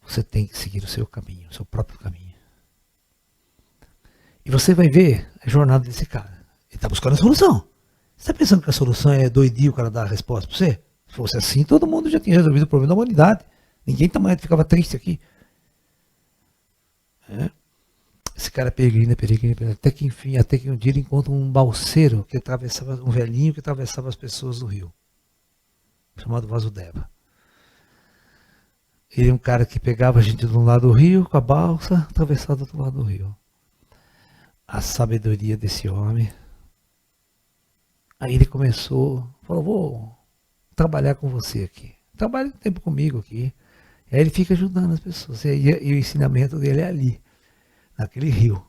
você tem que seguir o seu caminho, o seu próprio caminho. E você vai ver a jornada desse cara. Ele está buscando a solução. Você está pensando que a solução é doidinho o cara dar a resposta para você? Se fosse assim, todo mundo já tinha resolvido o problema da humanidade. Ninguém ficava triste aqui. Esse cara peregrina, até que enfim, até que um dia ele encontra um balseiro que atravessava, um velhinho que atravessava as pessoas do rio, chamado Vasudeva. Ele é um cara que pegava a gente de um lado do rio com a balsa, atravessava do outro lado do rio. A sabedoria desse homem. Aí ele falou, vou trabalhar com você aqui. Trabalha um tempo comigo aqui. E aí ele fica ajudando as pessoas. E o ensinamento dele é ali, naquele rio.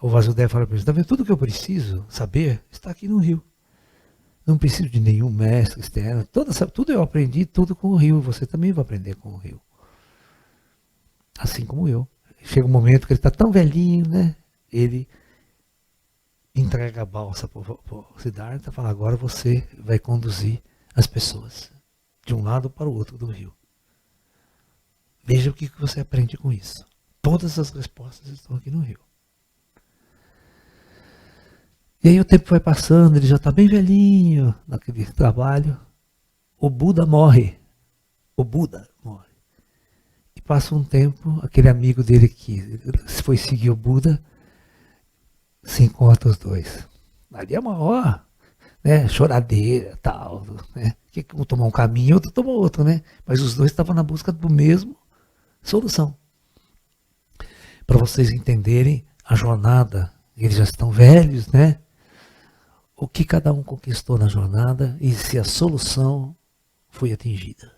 O Vasudeva fala para ele, tá vendo? Tudo que eu preciso saber está aqui no rio. Não preciso de nenhum mestre externo. Tudo eu aprendi, tudo com o rio. Você também vai aprender com o rio. Assim como eu. Chega um momento que ele está tão velhinho, né? Ele entrega a balsa para o Siddhartha e fala, agora você vai conduzir as pessoas de um lado para o outro do rio. Veja o que você aprende com isso. Todas as respostas estão aqui no rio. E aí o tempo vai passando, ele já está bem velhinho naquele trabalho. O Buda morre. O Buda morre. E passa um tempo, aquele amigo dele que foi seguir o Buda, se encontra os dois. Ali é uma hora, né, choradeira, tal, né? Que um tomou um caminho, outro tomou outro, né? Mas os dois estavam na busca do mesmo solução. Para vocês entenderem a jornada, eles já estão velhos, né? O que cada um conquistou na jornada e se a solução foi atingida.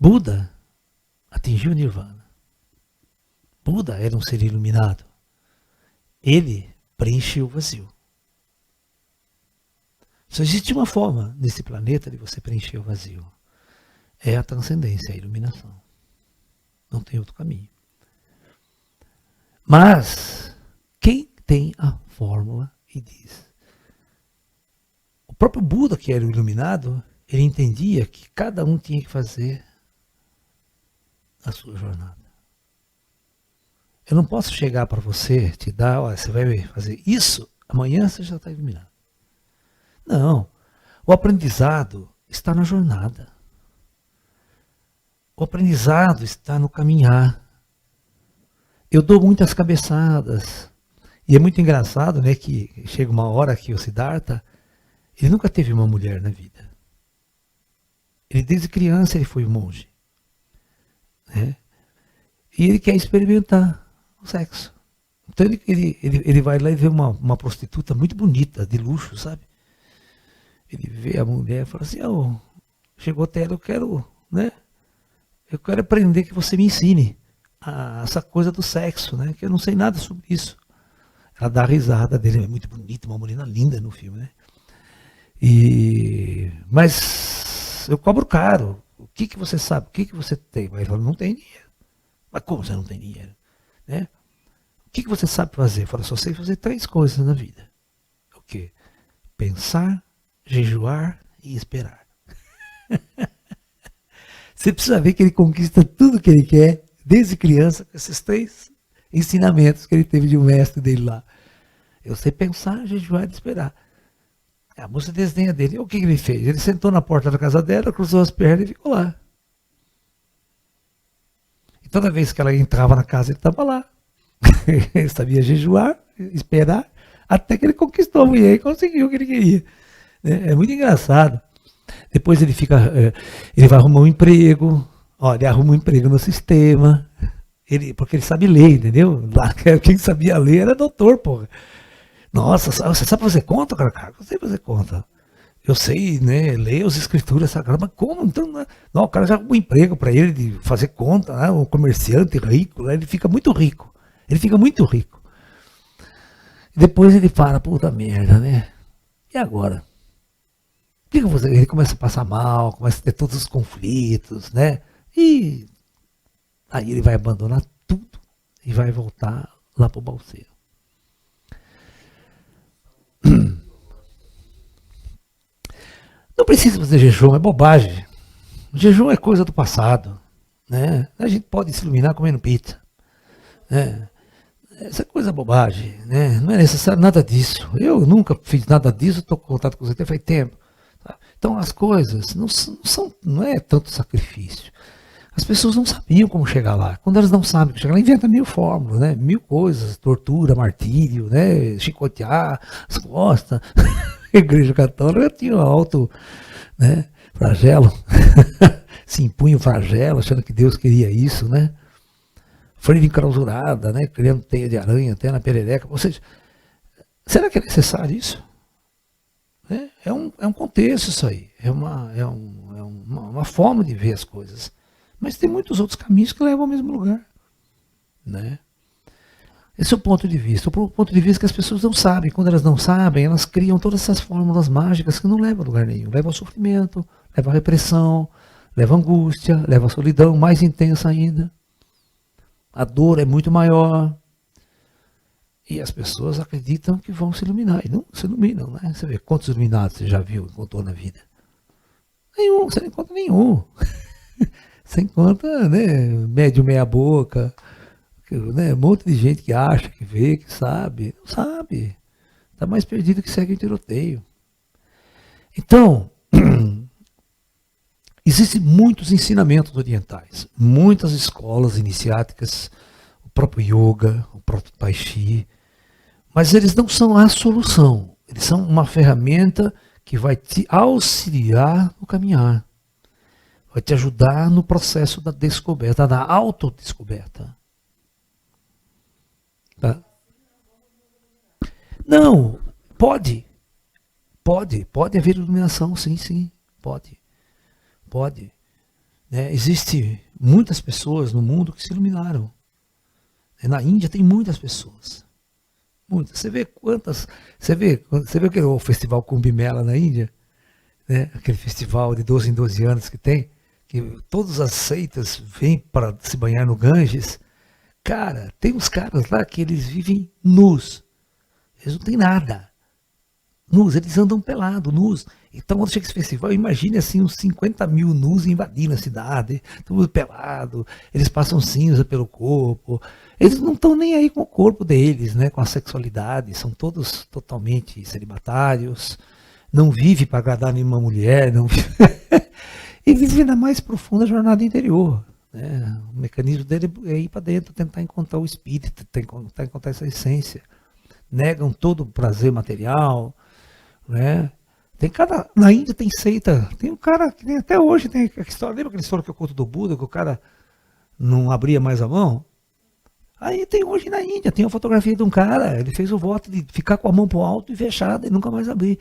Buda atingiu o Nirvana. Buda era um ser iluminado. Ele preencheu o vazio. Só existe uma forma nesse planeta de você preencher o vazio. É a transcendência, a iluminação. Não tem outro caminho. Mas, quem tem a fórmula e diz? O próprio Buda, que era o iluminado, ele entendia que cada um tinha que fazer a sua jornada. Eu não posso chegar para você, te dar, olha, você vai fazer isso, amanhã você já está iluminado. Não. O aprendizado está na jornada. O aprendizado está no caminhar. Eu dou muitas cabeçadas. E é muito engraçado, né, que chega uma hora que o Siddhartha, ele nunca teve uma mulher na vida. Ele desde criança ele foi monge. Né? E ele quer experimentar o sexo. Então ele vai lá e vê uma prostituta muito bonita, de luxo, sabe? Ele vê a mulher e fala assim, oh, chegou até ela, eu quero, né? Eu quero aprender que você me ensine essa coisa do sexo, né? Que eu não sei nada sobre isso. Ela dá a risada dele, é muito bonita, uma menina linda no filme, né? Mas eu cobro caro. O que você sabe? O que você tem? Mas ele fala, não tem dinheiro. Mas como você não tem dinheiro? Né? O que você sabe fazer? Eu falo, só sei fazer 3 coisas na vida. O quê? Pensar, jejuar e esperar. Você precisa ver que ele conquista tudo que ele quer, desde criança, com esses 3 ensinamentos que ele teve de um mestre dele lá. Eu sei pensar, jejuar e esperar. A moça desdenha dele. E o que ele fez? Ele sentou na porta da casa dela, cruzou as pernas e ficou lá. E toda vez que ela entrava na casa, ele estava lá. Ele sabia jejuar, esperar, até que ele conquistou a mulher e conseguiu o que ele queria. É muito engraçado. Depois ele vai arrumar um emprego. Ele arruma um emprego no sistema. Porque ele sabe ler, entendeu? Lá, quem sabia ler era doutor, porra. Nossa, você sabe fazer conta, cara? Eu sei fazer conta. Eu sei, né, ler as escrituras sagradas, mas como? Então, não, o cara já arruma um emprego para ele de fazer conta, né? Um comerciante rico, né? Ele fica muito rico. Ele fica muito rico. E depois ele fala, puta merda, né? E agora? O que eu vou fazer? Ele começa a passar mal, começa a ter todos os conflitos, né? E aí ele vai abandonar tudo e vai voltar lá pro balseiro. Não precisa fazer jejum, é bobagem. O jejum é coisa do passado. Né? A gente pode se iluminar comendo pizza. Né? Essa coisa é bobagem. Né? Não é necessário nada disso. Eu nunca fiz nada disso, estou em contato com você até faz tempo. Tá? Então as coisas não é tanto sacrifício. As pessoas não sabiam como chegar lá. Quando elas não sabem como chegar lá, inventa 1000 fórmulas, né? 1000 coisas, tortura, martírio, né? Chicotear as costas. A Igreja Católica tinha um alto, né? Flagelo. Se impunha o flagelo, achando que Deus queria isso, né? Freira enclausurada, né? Criando teia de aranha até na perereca. Ou seja, Será que é necessário isso? É um contexto isso aí, uma forma de ver as coisas. Mas tem muitos outros caminhos que levam ao mesmo lugar. Né? Esse é o ponto de vista. O ponto de vista é que as pessoas não sabem. Quando elas não sabem, elas criam todas essas fórmulas mágicas que não levam a lugar nenhum. Levam ao sofrimento, levam à repressão, levam à angústia, levam à solidão mais intensa ainda. A dor é muito maior. E as pessoas acreditam que vão se iluminar. E não se iluminam, né? Você vê quantos iluminados você já viu, encontrou na vida? Nenhum, você não encontra nenhum. Você encontra, né, médio meia boca, né, um monte de gente que acha, que vê, que sabe. Não sabe. Está mais perdido que segue em tiroteio. Então, existem muitos ensinamentos orientais, muitas escolas iniciáticas, o próprio yoga, o próprio tai chi, mas eles não são a solução. Eles são uma ferramenta que vai te auxiliar no caminhar. Vai te ajudar no processo da descoberta, da autodescoberta. Tá? Não, pode haver iluminação, sim, pode. Né? Existem muitas pessoas no mundo que se iluminaram. Na Índia tem muitas pessoas. Muitas. Você vê o festival Kumbh Mela na Índia? Né? Aquele festival de 12 em 12 anos que tem, que todas as seitas vêm para se banhar no Ganges. Cara, tem uns caras lá que eles vivem nus. Eles não têm nada. Nus, eles andam pelados, nus. Então, quando chega esse festival, imagine assim uns 50 mil nus invadindo a cidade, tudo pelado, eles passam cinza pelo corpo. Eles não estão nem aí com o corpo deles, né, com a sexualidade, são todos totalmente celibatários, não vivem para agradar nenhuma mulher, não vive... e vivem na mais profunda jornada interior. Né? O mecanismo dele é ir para dentro, tentar encontrar o espírito, tentar encontrar essa essência. Negam todo o prazer material, né? Na Índia tem seita, tem um cara que até hoje tem a história, lembra aquela história que eu conto do Buda, que o cara não abria mais a mão? Aí tem hoje na Índia, tem a fotografia de um cara, ele fez o voto de ficar com a mão pro alto e fechada e nunca mais abrir.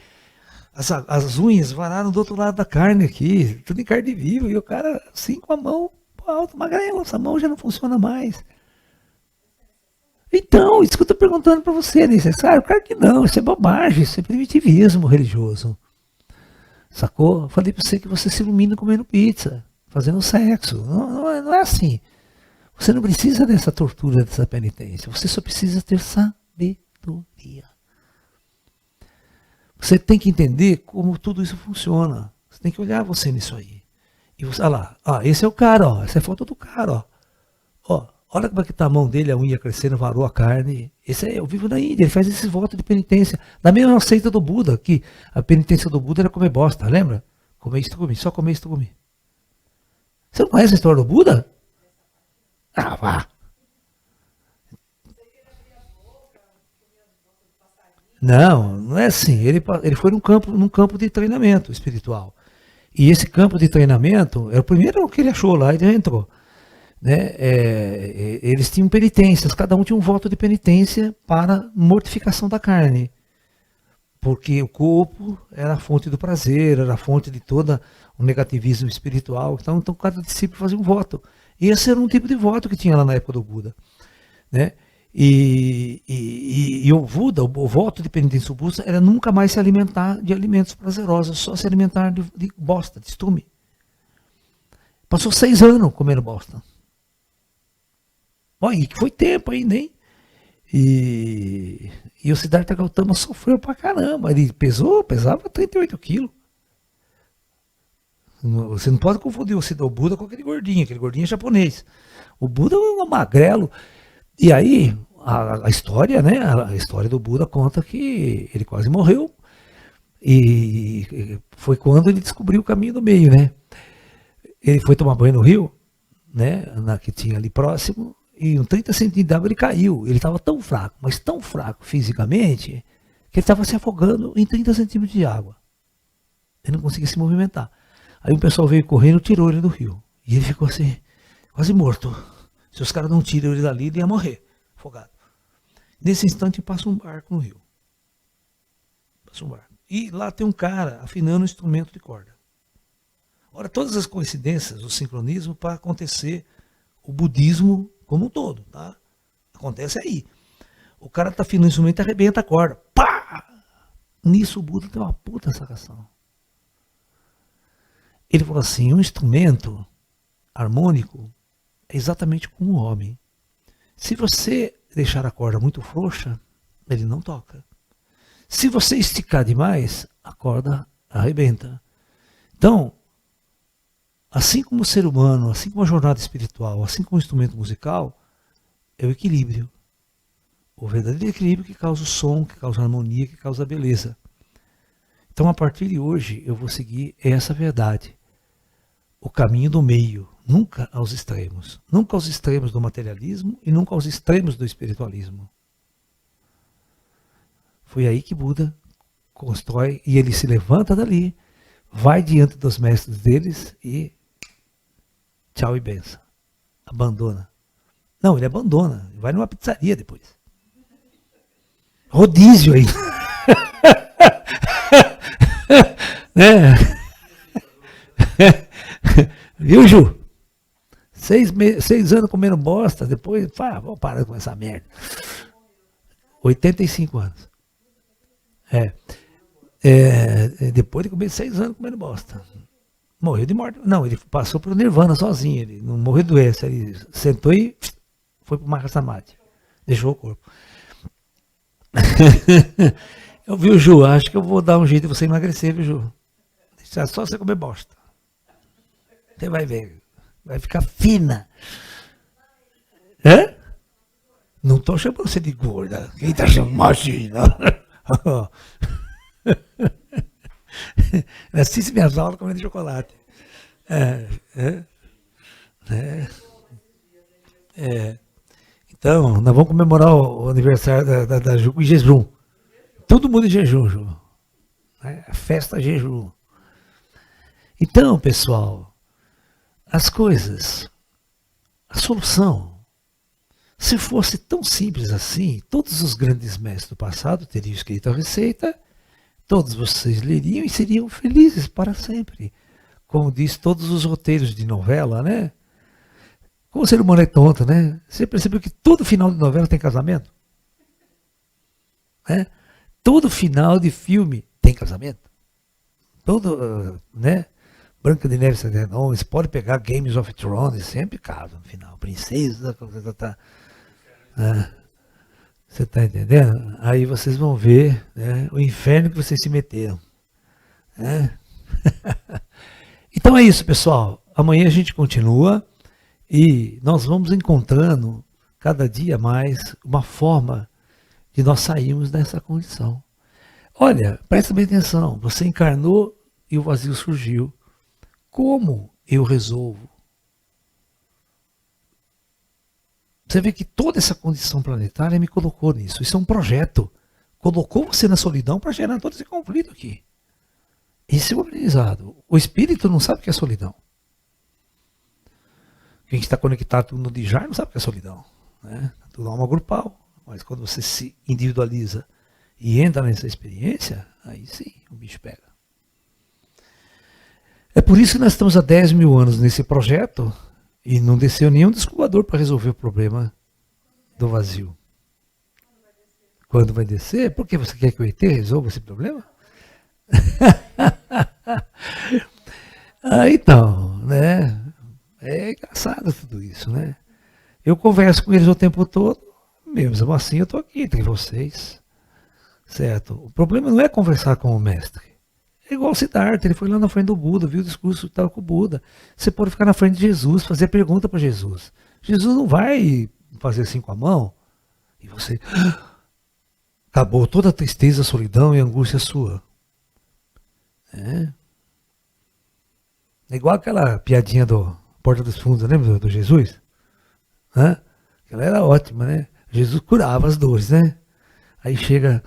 As unhas vararam do outro lado da carne aqui, tudo em carne viva, e o cara assim com a mão pro alto, magrelo, essa mão já não funciona mais. Então, isso que eu estou perguntando para você, é necessário? Claro que não, isso é bobagem, isso é primitivismo religioso. Sacou? Eu falei para você que você se ilumina comendo pizza, fazendo sexo. Não é assim. Você não precisa dessa tortura, dessa penitência. Você só precisa ter sabedoria. Você tem que entender como tudo isso funciona. Você tem que olhar você nisso aí. E você, olha lá, esse é o cara, ó, essa é a foto do cara, ó. Olha como é que tá a mão dele, a unha crescendo, varou a carne. Eu vivo na Índia, ele faz esse voto de penitência. Da mesma seita do Buda, que a penitência do Buda era comer bosta, lembra? Comer isso, comer, só comer isso, comer. Você não conhece a história do Buda? Ah, vá. Não é assim. Ele foi num campo de treinamento espiritual. E esse campo de treinamento, é o primeiro que ele achou lá, ele entrou. Né? Eles tinham penitências, cada um tinha um voto de penitência para mortificação da carne. Porque o corpo era a fonte do prazer, era a fonte de todo o negativismo espiritual. Então cada discípulo fazia um voto. E esse era um tipo de voto que tinha lá na época do Buda. Né? E o Buda, o voto de penitência do Buda era nunca mais se alimentar de alimentos prazerosos, só se alimentar de bosta, de estume. Passou 6 anos comendo bosta. Bom, e que foi tempo ainda, hein? E o Siddhartha Gautama sofreu pra caramba. Ele pesava 38 quilos. Você não pode confundir o Buda com aquele gordinho é japonês. O Buda é um magrelo. E aí, a história, né? A história do Buda conta que ele quase morreu. E foi quando ele descobriu o caminho do meio, né? Ele foi tomar banho no rio, né? Que tinha ali próximo. E 30 centímetros de água ele caiu. Ele estava tão fraco, mas tão fraco fisicamente, que ele estava se afogando em 30 centímetros de água. Ele não conseguia se movimentar. Aí o pessoal veio correndo e tirou ele do rio. E ele ficou assim, quase morto. Se os caras não tiram ele dali, ele ia morrer, afogado. Nesse instante passa um barco no rio. E lá tem um cara afinando um instrumento de corda. Ora, todas as coincidências, o sincronismo para acontecer o budismo como um todo, tá? Acontece aí. O cara tá afinando o instrumento e arrebenta a corda. Pá! Nisso o Buda tem uma puta sacação. Ele falou assim, um instrumento harmônico é exatamente como um homem. Se você deixar a corda muito frouxa, ele não toca. Se você esticar demais, a corda arrebenta. Então, assim como o ser humano, assim como a jornada espiritual, assim como o instrumento musical, é o equilíbrio. O verdadeiro equilíbrio que causa o som, que causa a harmonia, que causa a beleza. Então, a partir de hoje, eu vou seguir essa verdade. O caminho do meio, nunca aos extremos. Nunca aos extremos do materialismo e nunca aos extremos do espiritualismo. Foi aí que Buda constrói, e ele se levanta dali, vai diante dos mestres deles e tchau e benção. Abandona. Não, ele abandona, vai numa pizzaria depois. Rodízio aí. Né? Viu, Ju? 6 anos comendo bosta, depois, vou parar com essa merda. 85 anos. Depois de comer 6 anos comendo bosta. Morreu de morte. Não, ele passou pro Nirvana sozinho, ele não morreu de doença, ele sentou e foi pro Mahasamadhi. Deixou o corpo. Eu vi o Ju, acho que eu vou dar um jeito de você emagrecer, viu, Ju? Deixa só você comer bosta. Você vai ver. Vai ficar fina. Hã? Não tô chamando você de gorda. Quem tá chamando? Imagina. Assiste minhas aulas comendo chocolate. Então, nós vamos comemorar o aniversário da Ju em jejum. Todo mundo em jejum, Ju. Festa jejum. Então, pessoal, as coisas, a solução, se fosse tão simples assim, todos os grandes mestres do passado teriam escrito a receita, todos vocês leriam e seriam felizes para sempre. Como diz todos os roteiros de novela, né? Como o ser humano é tonto, né? Você percebeu que todo final de novela tem casamento? Né? Todo final de filme tem casamento. Todo, né? Branca de Neve e Sete Anões, pode pegar Games of Thrones, sempre casa no final. Princesa, você tá entendendo? Aí vocês vão ver, né, o inferno que vocês se meteram. Né? Então é isso, pessoal. Amanhã a gente continua e nós vamos encontrando cada dia mais uma forma de nós sairmos dessa condição. Olha, presta bem atenção. Você encarnou e o vazio surgiu. Como eu resolvo? Você vê que toda essa condição planetária me colocou nisso. Isso é um projeto. Colocou você na solidão para gerar todo esse conflito aqui. Esse é o aprendizado. O espírito não sabe o que é solidão. Quem está conectado no Dijar não sabe o que é solidão. Né? Tudo é alma grupal. Mas quando você se individualiza e entra nessa experiência, aí sim o bicho pega. É por isso que nós estamos há 10 mil anos nesse projeto e não desceu nenhum descobridor para resolver o problema do vazio. Quando vai descer? Por que você quer que o ET resolva esse problema? Então, né? É engraçado tudo isso, né? Eu converso com eles o tempo todo, mesmo assim eu estou aqui entre vocês, certo? O problema não é conversar com o mestre. É igual o Siddhartha, ele foi lá na frente do Buda, viu o discurso que estava com o Buda. Você pode ficar na frente de Jesus, fazer pergunta para Jesus. Jesus não vai fazer assim com a mão e você... Acabou toda a tristeza, a solidão e a angústia sua. É igual aquela piadinha do Porta dos Fundos, lembra do Jesus? Ela era ótima, né? Jesus curava as dores, né? Aí chega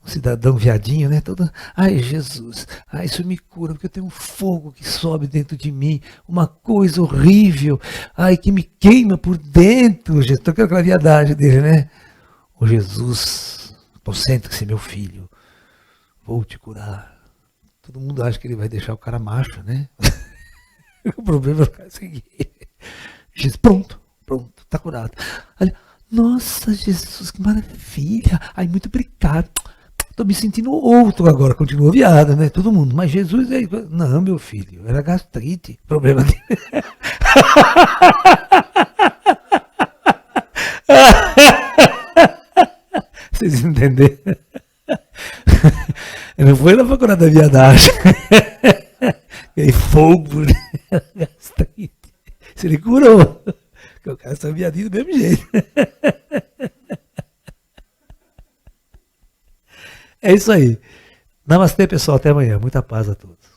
um cidadão viadinho, né? Todo, ai Jesus, ai isso me cura, porque eu tenho um fogo que sobe dentro de mim, uma coisa horrível, ai que me queima por dentro. Estou com aquela viadagem dele, né? O Jesus, concentre-se, meu filho, vou te curar. Todo mundo acha que ele vai deixar o cara macho, né? O problema é o cara seguir. Jesus, pronto, tá curado. Aí, nossa, Jesus, que maravilha. Ai, muito obrigado. Tô me sentindo outro agora, continua viado, né? Todo mundo. Mas Jesus é. Não, meu filho, era gastrite. Problema dele. Vocês entenderam? Não foi na faculdade da viadagem. E fogo, né? Gastrite. Se ele curou. Porque o cara saiu viadinho do mesmo jeito. É isso aí. Namastê, pessoal. Até amanhã. Muita paz a todos.